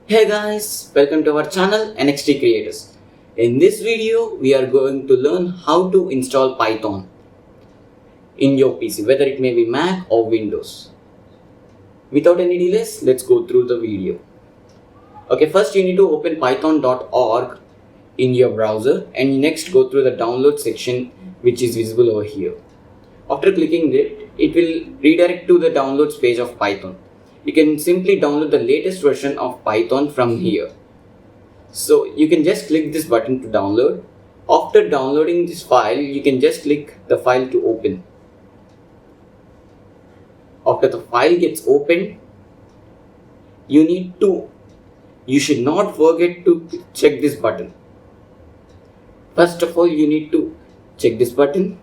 Hey guys, welcome to our channel NXT Creators. In this video, we are going to learn how to install Python in your PC, whether it may be Mac or Windows. Without any delays, let's go through the video. Okay, first you need to open python.org in your browser and next go through the download section which is visible over here. After clicking it, it will redirect to the downloads page of Python. You can simply download the latest version of Python from here. So you can just click this button to download. After downloading this file, you can just click the file to open. After the file gets opened, you should not forget to check this button. First of all, you need to check this button,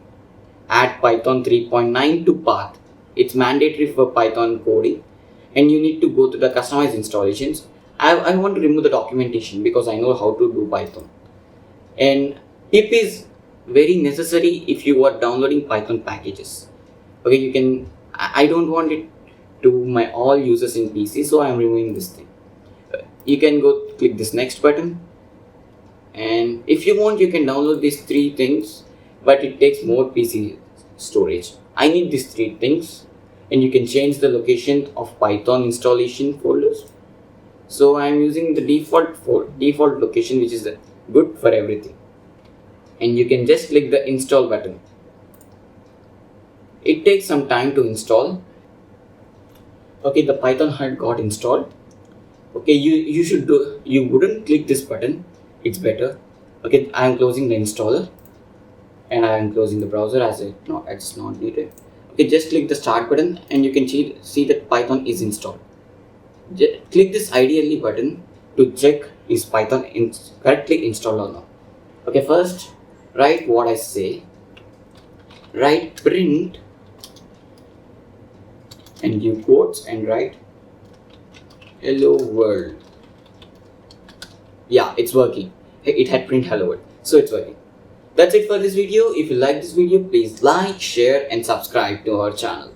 add Python 3.9 to path. It's mandatory for Python coding. And you need to go to the customize installations. I want to remove the documentation because I know how to do Python. And tip is very necessary if you are downloading Python packages. Okay, I don't want it to my all users in PC, so I am removing this thing. You can go click this next button. And if you want, you can download these three things, but it takes more PC storage. I need these three things. And you can change the location of Python installation folders. So I am using the default location, which is good for everything. And you can just click the install button. It takes some time to install. Okay, the Python had got installed. Okay, you wouldn't click this button. It's better. Okay, I am closing the installer and I am closing the browser as it's not needed. Okay, just click the start button and you can see that Python is installed. Click this ideally button to check is Python correctly installed or not. Okay, first write what I say. Write print and give quotes and write hello world. Yeah, it's working. It had print hello world, so it's working. That's it for this video. If you like this video, please like, share and subscribe to our channel.